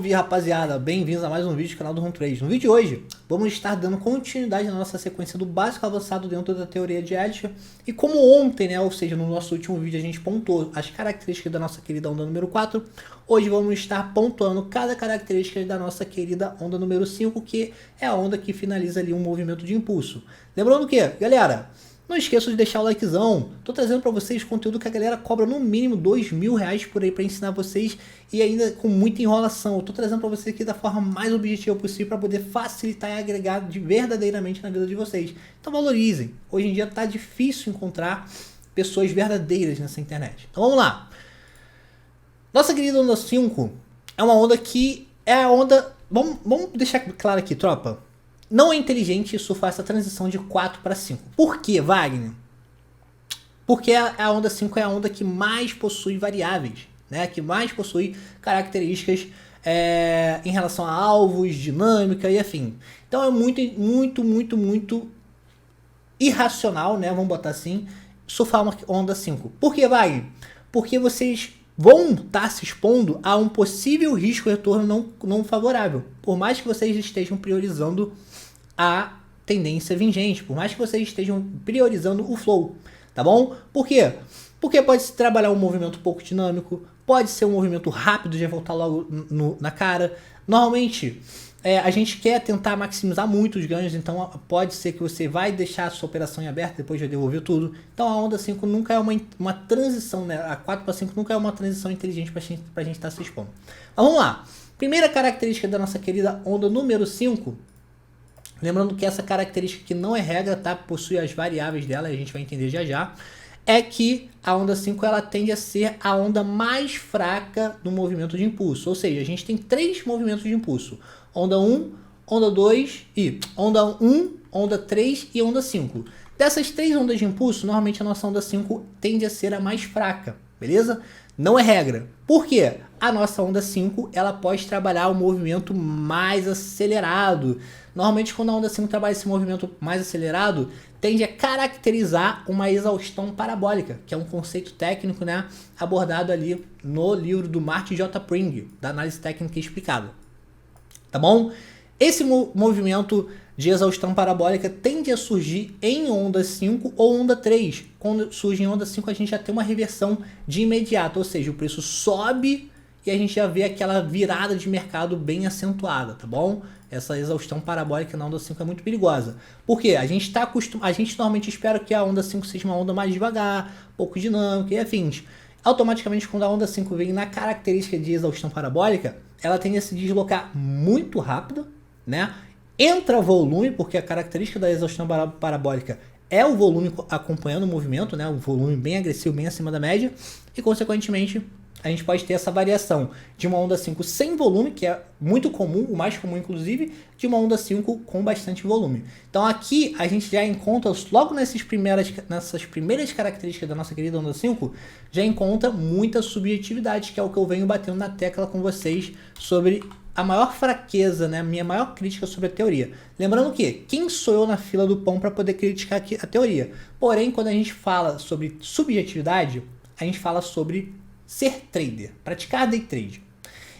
Salve rapaziada, bem-vindos a mais um vídeo do canal do Run3. No vídeo de hoje, vamos estar dando continuidade na nossa sequência do básico avançado dentro da teoria de Elliott. E como ontem, né, ou seja, no nosso último vídeo a gente pontuou as características da nossa querida onda número 4, hoje vamos estar pontuando cada característica da nossa querida onda número 5, que é a onda que finaliza ali um movimento de impulso. Lembrando que, galera, não esqueça de deixar o likezão. Tô trazendo para vocês conteúdo que a galera cobra no mínimo R$2.000 por aí para ensinar vocês e ainda com muita enrolação. Eu tô trazendo para vocês aqui da forma mais objetiva possível para poder facilitar e agregar verdadeiramente na vida de vocês. Então valorizem. Hoje em dia tá difícil encontrar pessoas verdadeiras nessa internet. Então vamos lá. Nossa querida onda 5 é uma onda que é a onda... Vamos deixar claro aqui, tropa. Não é inteligente surfar essa transição de 4 para 5. Por quê, Wagner? Porque a onda 5 é a onda que mais possui variáveis, né? Que mais possui características em relação a alvos, dinâmica e afim. Então é muito irracional, né? Vamos botar assim, surfar uma onda 5. Por quê, Wagner? Porque vocês vão estar se expondo a um possível risco de retorno não favorável. Por mais que vocês estejam priorizando a tendência vingente, por mais que vocês estejam priorizando o flow, tá bom? Por quê? Porque pode se trabalhar um movimento pouco dinâmico, pode ser um movimento rápido de voltar logo na cara. Normalmente, a gente quer tentar maximizar muito os ganhos, então pode ser que você vai deixar a sua operação em aberto, depois vai devolver tudo. Então a onda 5 nunca é uma transição, né? A 4 para 5 nunca é uma transição inteligente pra gente estar se expondo. Mas vamos lá. Primeira característica da nossa querida onda número 5, lembrando que essa característica que não é regra, tá? Possui as variáveis dela, a gente vai entender já já, é que a onda 5 ela tende a ser a onda mais fraca do movimento de impulso. Ou seja, a gente tem 3 movimentos de impulso. Onda 1, onda 2 e onda 1, onda 3 e onda 5. Dessas 3 ondas de impulso, normalmente a nossa onda 5 tende a ser a mais fraca, beleza? Não é regra. Por quê? A nossa onda 5 ela pode trabalhar o movimento mais acelerado. Normalmente quando a onda 5 trabalha esse movimento mais acelerado, tende a caracterizar uma exaustão parabólica, que é um conceito técnico, né, abordado ali no livro do Martin J. Pring, da análise técnica explicada. Tá bom? Esse movimento de exaustão parabólica tende a surgir em onda 5 ou onda 3. Quando surge em onda 5, a gente já tem uma reversão de imediato, ou seja, o preço sobe e a gente já vê aquela virada de mercado bem acentuada, tá bom? Essa exaustão parabólica na onda 5 é muito perigosa. Por quê? A gente normalmente espera que a onda 5 seja uma onda mais devagar, pouco dinâmica e afins. Automaticamente, quando a onda 5 vem na característica de exaustão parabólica, ela tende a se deslocar muito rápido, né? Entra volume, porque a característica da exaustão parabólica é o volume acompanhando o movimento, né? O volume bem agressivo, bem acima da média, e consequentemente a gente pode ter essa variação de uma onda 5 sem volume, que é muito comum, o mais comum inclusive, de uma onda 5 com bastante volume. Então aqui a gente já encontra, logo nessas primeiras características da nossa querida onda 5, já encontra muita subjetividade, que é o que eu venho batendo na tecla com vocês sobre a maior fraqueza, né, minha maior crítica sobre a teoria. Lembrando que quem sou eu na fila do pão para poder criticar aqui a teoria? Porém, quando a gente fala sobre subjetividade, a gente fala sobre ser trader, praticar day trade.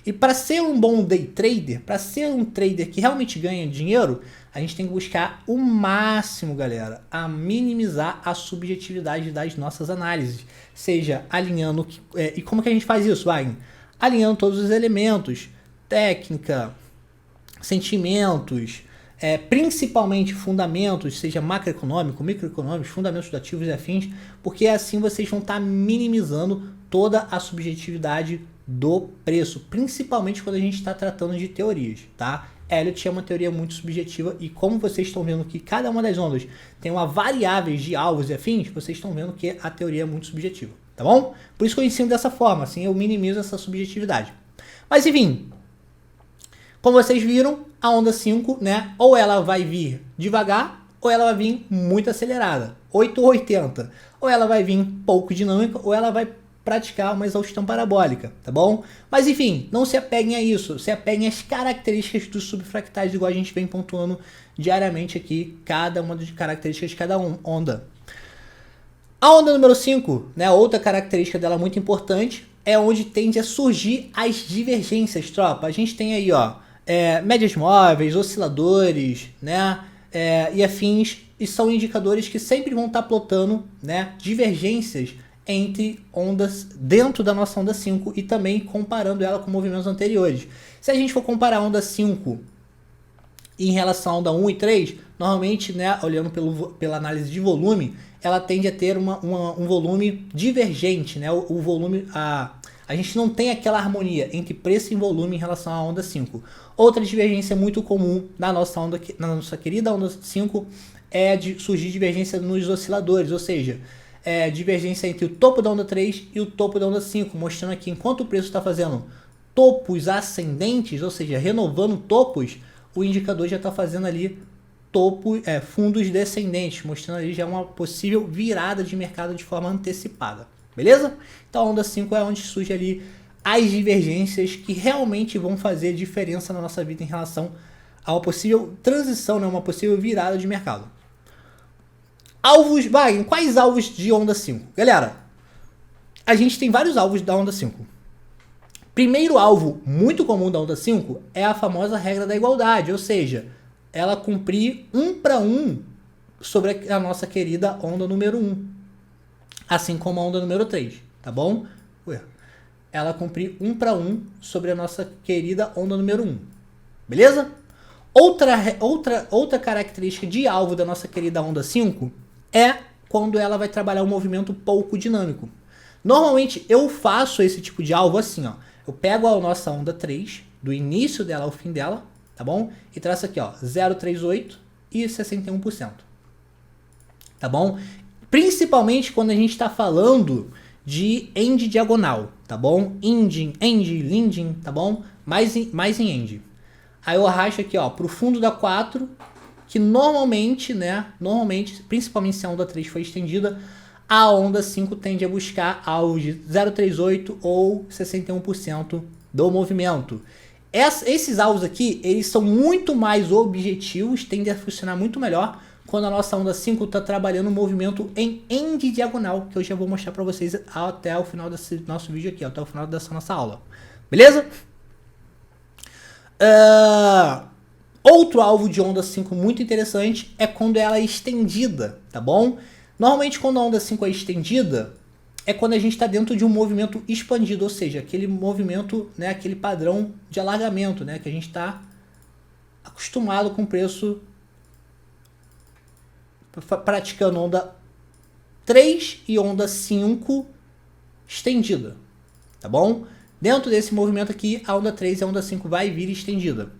E para ser um bom day trader, para ser um trader que realmente ganha dinheiro, a gente tem que buscar o máximo, galera, a minimizar a subjetividade das nossas análises. Seja alinhando... e como que a gente faz isso, Wagner? Alinhando todos os elementos, técnica, sentimentos, principalmente fundamentos, seja macroeconômico, microeconômico, fundamentos dos ativos e afins, porque assim vocês vão estar minimizando toda a subjetividade do preço, principalmente quando a gente está tratando de teorias, tá? Elliott é uma teoria muito subjetiva e como vocês estão vendo que cada uma das ondas tem uma variáveis de alvos e afins, vocês estão vendo que a teoria é muito subjetiva, tá bom? Por isso que eu ensino dessa forma, assim eu minimizo essa subjetividade. Mas enfim, como vocês viram, a onda 5, né, ou ela vai vir devagar, ou ela vai vir muito acelerada, 8 ou 80, ou ela vai vir pouco dinâmica, ou ela vai praticar uma exaustão parabólica, tá bom? Mas enfim, não se apeguem a isso, se apeguem às características dos subfractais, igual a gente vem pontuando diariamente aqui, cada uma das características de cada onda. A onda número 5, né, outra característica dela muito importante, é onde tende a surgir as divergências, tropa. A gente tem aí, ó, médias móveis, osciladores, né, e afins, e são indicadores que sempre vão estar plotando, né, divergências entre ondas dentro da nossa onda 5 e também comparando ela com movimentos anteriores. Se a gente for comparar a onda 5 em relação à onda 1 e 3, normalmente, né, olhando pela análise de volume, ela tende a ter um volume divergente, né? O volume, a gente não tem aquela harmonia entre preço e volume em relação à onda 5. Outra divergência muito comum na nossa querida onda 5 é de surgir divergência nos osciladores, ou seja, divergência entre o topo da onda 3 e o topo da onda 5, mostrando aqui enquanto o preço está fazendo topos ascendentes, ou seja, renovando topos, o indicador já está fazendo ali fundos descendentes, mostrando ali já uma possível virada de mercado de forma antecipada, beleza? Então a onda 5 é onde surge ali as divergências que realmente vão fazer diferença na nossa vida em relação a uma possível transição, né, uma possível virada de mercado. Alvos, Wagner, quais alvos de onda 5? Galera, a gente tem vários alvos da onda 5. Primeiro alvo muito comum da onda 5 é a famosa regra da igualdade, ou seja, ela cumprir 1 para 1 sobre a nossa querida onda número 1, assim como a onda número 3, tá bom? Ela cumprir 1 para 1 sobre a nossa querida onda número 1, beleza? Outra característica de alvo da nossa querida onda 5 é quando ela vai trabalhar um movimento pouco dinâmico. Normalmente eu faço esse tipo de alvo assim, ó. Eu pego a nossa onda 3, do início dela ao fim dela, tá bom? E traço aqui, ó, 0,38 e 61%. Tá bom? Principalmente quando a gente está falando de end diagonal, tá bom? End, linding, tá bom? Mais em end. Aí eu arrasto aqui, ó, pro fundo da 4, que normalmente, né, principalmente se a onda 3 foi estendida, a onda 5 tende a buscar alvos de 0,38 ou 61% do movimento. Esses alvos aqui, eles são muito mais objetivos, tendem a funcionar muito melhor quando a nossa onda 5 está trabalhando um movimento em end diagonal, que eu já vou mostrar para vocês até o final desse nosso vídeo aqui, até o final dessa nossa aula. Beleza? Outro alvo de onda 5 muito interessante é quando ela é estendida, tá bom? Normalmente quando a onda 5 é estendida, é quando a gente está dentro de um movimento expandido, ou seja, aquele movimento, né, aquele padrão de alargamento, né, que a gente está acostumado com o preço praticando onda 3 e onda 5 estendida, tá bom? Dentro desse movimento aqui, a onda 3 e a onda 5 vai vir estendida.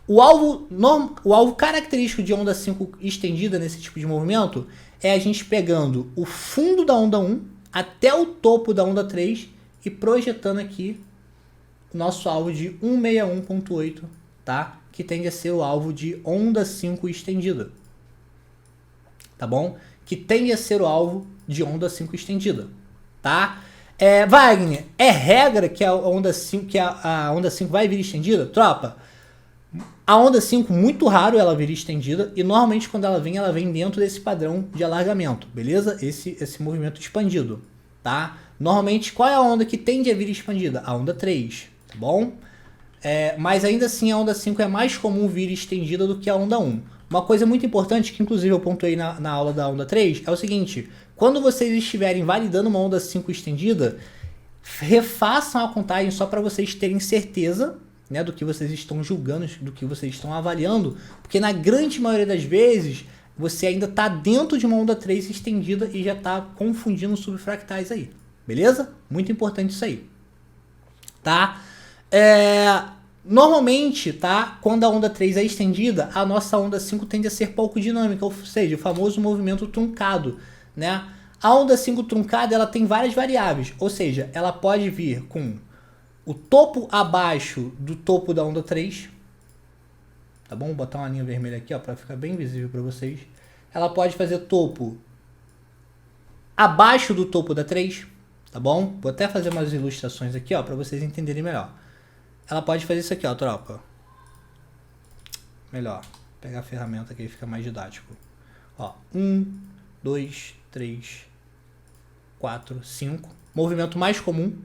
O alvo característico de onda 5 estendida nesse tipo de movimento é a gente pegando o fundo da onda 1 até o topo da onda 3 e projetando aqui o nosso alvo de 161.8, tá? Que tende a ser o alvo de onda 5 estendida, tá bom? Que tende a ser o alvo de onda 5 estendida, tá? Wagner, é regra que a onda 5 vai vir estendida? Tropa, a onda 5, muito raro ela vir estendida, e normalmente quando ela vem dentro desse padrão de alargamento, beleza? Esse movimento expandido, tá? Normalmente, qual é a onda que tende a vir expandida? A onda 3, tá bom? Mas ainda assim, a onda 5 é mais comum vir estendida do que a onda 1. Uma coisa muito importante, que inclusive eu pontuei na aula da onda 3, é o seguinte: quando vocês estiverem validando uma onda 5 estendida, refaçam a contagem só para vocês terem certeza, né, do que vocês estão julgando, do que vocês estão avaliando, porque na grande maioria das vezes você ainda está dentro de uma onda 3 estendida e já está confundindo subfractais aí, beleza? Muito importante isso aí, tá? Normalmente, tá, quando a onda 3 é estendida, a nossa onda 5 tende a ser pouco dinâmica, ou seja, o famoso movimento truncado, né? A onda 5 truncada, ela tem várias variáveis, ou seja, ela pode vir com o topo abaixo do topo da onda 3, tá bom? Vou botar uma linha vermelha aqui, ó, para ficar bem visível para vocês. Ela pode fazer topo abaixo do topo da 3, tá bom? Vou até fazer umas ilustrações aqui, ó, para vocês entenderem melhor. Ela pode fazer isso aqui, ó, tropa. Melhor, vou pegar a ferramenta que aí fica mais didático. Ó, 1, 2, 3, 4, 5. Movimento mais comum.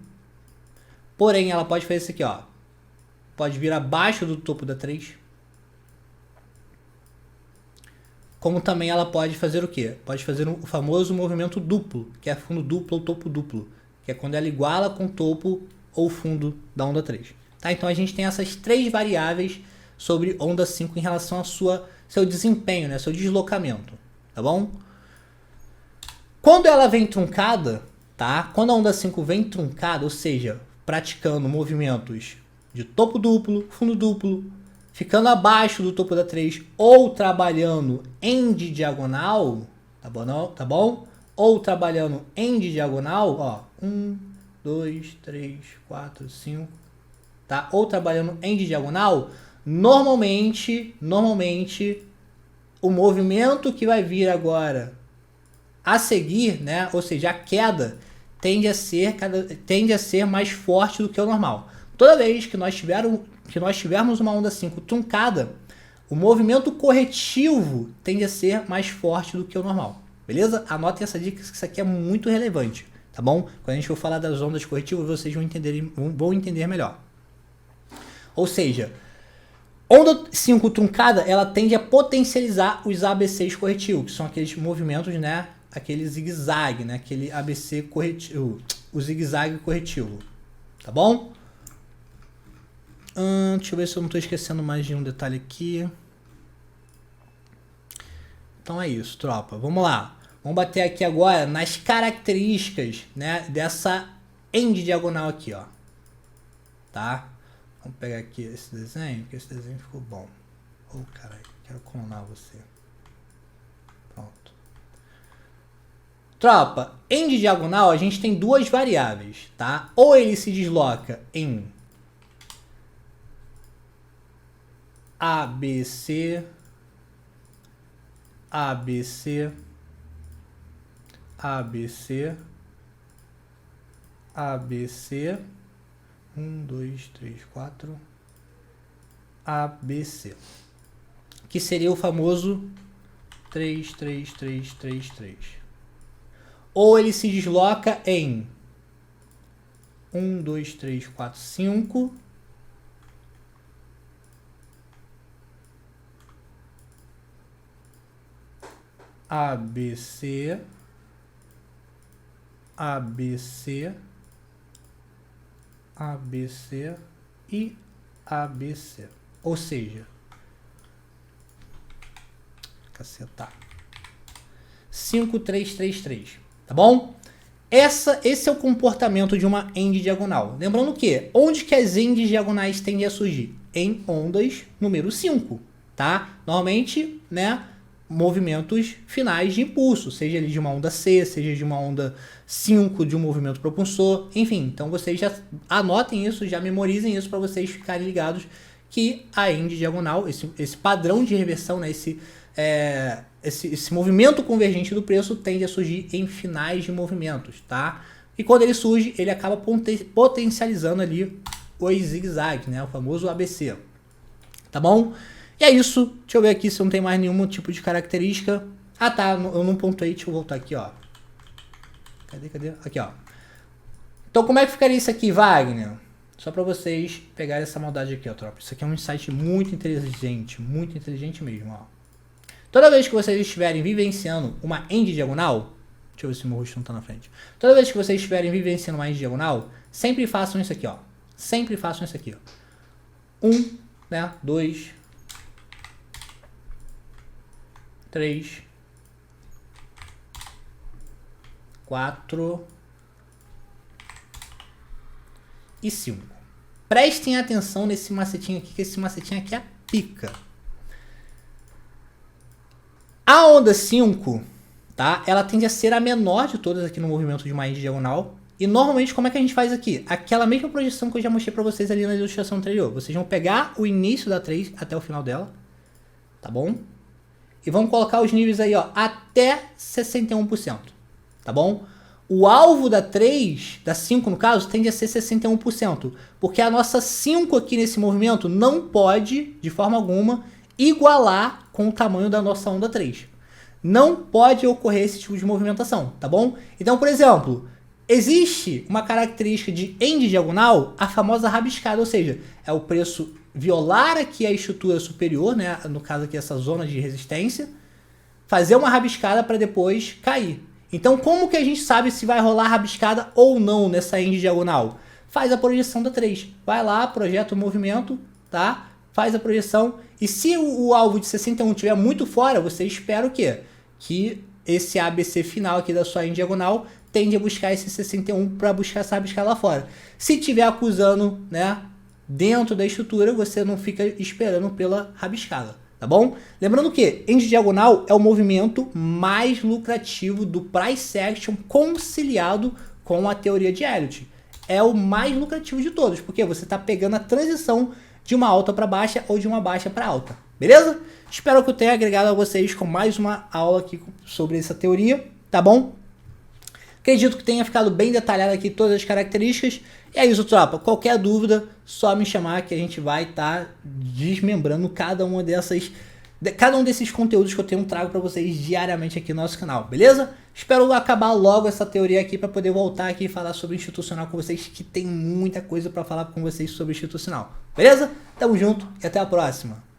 Porém, ela pode fazer isso aqui, ó. Pode vir abaixo do topo da 3. Como também ela pode fazer o quê? Pode fazer o famoso movimento duplo, que é fundo duplo ou topo duplo, que é quando ela iguala com o topo ou fundo da onda 3. Tá? Então a gente tem essas 3 variáveis sobre onda 5 em relação ao seu desempenho, né? Seu deslocamento, tá bom? Quando ela vem truncada, tá? Quando a onda 5 vem truncada, ou seja, praticando movimentos de topo duplo, fundo duplo, ficando abaixo do topo da 3 ou trabalhando em de diagonal, tá bom? Ou trabalhando em de diagonal, ó, 1, 2, 3, 4, 5, tá? Ou trabalhando em de diagonal, normalmente, o movimento que vai vir agora a seguir, né? Ou seja, a queda tende a ser mais forte do que o normal. Toda vez que nós tivermos uma onda 5 truncada, o movimento corretivo tende a ser mais forte do que o normal. Beleza? Anotem essa dica, que isso aqui é muito relevante, tá bom? Quando a gente for falar das ondas corretivas, vocês vão entender melhor. Ou seja, onda 5 truncada, ela tende a potencializar os ABCs corretivos, que são aqueles movimentos, né? Aquele zigue-zague, né? Aquele ABC corretivo, o zigue-zague corretivo, tá bom? Deixa eu ver se eu não estou esquecendo mais de um detalhe aqui. Então é isso, tropa. Vamos lá. Vamos bater aqui agora nas características, né, dessa end diagonal aqui, ó. Tá? Vamos pegar aqui esse desenho, porque esse desenho ficou bom. Oh, caralho, quero clonar você. Pronto. Tropa, end diagonal a gente tem 2 variáveis, tá? Ou ele se desloca em ABC, ABC, ABC, ABC, 1, 2, 3, 4, ABC, que seria o famoso 3, 3, 3, 3, 3. Ou ele se desloca em 1, 2, 3, 4, 5, ABC, ABC, ABC e ABC. Ou seja, cacetar. 5, 3, 3, 3. Tá bom? Esse é o comportamento de uma end diagonal. Lembrando que, onde que as ends diagonais tendem a surgir? Em ondas número 5, tá? Normalmente, né, movimentos finais de impulso, seja ele de uma onda C, seja de uma onda 5, de um movimento propulsor, enfim. Então vocês já anotem isso, já memorizem isso para vocês ficarem ligados que a end diagonal, esse padrão de reversão, né, esse movimento convergente do preço tende a surgir em finais de movimentos, tá? E quando ele surge, ele acaba potencializando ali os zigue-zagues, né? O famoso ABC, tá bom? E é isso. Deixa eu ver aqui se não tem mais nenhum tipo de característica. Ah, tá. Eu não pontuei. Deixa eu voltar aqui, ó. Cadê? Aqui, ó. Então, como é que ficaria isso aqui, Wagner? Só para vocês pegarem essa maldade aqui, ó, tropa. Isso aqui é um insight muito inteligente mesmo, ó. Toda vez que vocês estiverem vivenciando uma end diagonal, deixa eu ver se meu rosto não tá na frente. Toda vez que vocês estiverem vivenciando uma end diagonal, sempre façam isso aqui, ó. Sempre façam isso aqui, ó. 1, né? 2, 3, 4 e 5. Prestem atenção nesse macetinho aqui, que esse macetinho aqui é a pica. A onda 5, tá? Ela tende a ser a menor de todas aqui no movimento de uma end diagonal. E normalmente, como é que a gente faz aqui? Aquela mesma projeção que eu já mostrei pra vocês ali na ilustração anterior. Vocês vão pegar o início da 3 até o final dela, tá bom? E vamos colocar os níveis aí, ó, até 61%, tá bom? O alvo da 3, da 5 no caso, tende a ser 61%, porque a nossa 5 aqui nesse movimento não pode, de forma alguma, igualar com o tamanho da nossa onda 3. Não pode ocorrer esse tipo de movimentação, tá bom? Então, por exemplo, Existe uma característica de end diagonal, a famosa rabiscada, ou seja, é o preço violar aqui a estrutura superior, né, no caso aqui essa zona de resistência, fazer uma rabiscada para depois cair. Então como que a gente sabe se vai rolar rabiscada ou não nessa end diagonal? Faz a projeção da 3. Vai lá, projeta o movimento, tá? Faz a projeção. E se o alvo de 61 estiver muito fora, você espera o quê? Que esse ABC final aqui da sua end diagonal tende a buscar esse 61 para buscar essa rabiscada lá fora. Se estiver acusando, né, dentro da estrutura, você não fica esperando pela rabiscada, tá bom? Lembrando que end diagonal é o movimento mais lucrativo do price action conciliado com a teoria de Elliott. É o mais lucrativo de todos, porque você está pegando a transição de uma alta para baixa ou de uma baixa para alta, beleza? Espero que eu tenha agregado a vocês com mais uma aula aqui sobre essa teoria, tá bom? Acredito que tenha ficado bem detalhado aqui todas as características. E é isso, tropa. Qualquer dúvida, só me chamar que a gente vai estar desmembrando cada um desses conteúdos que eu trago para vocês diariamente aqui no nosso canal, beleza? Espero acabar logo essa teoria aqui para poder voltar aqui e falar sobre institucional com vocês, que tem muita coisa para falar com vocês sobre institucional, beleza? Tamo junto e até a próxima.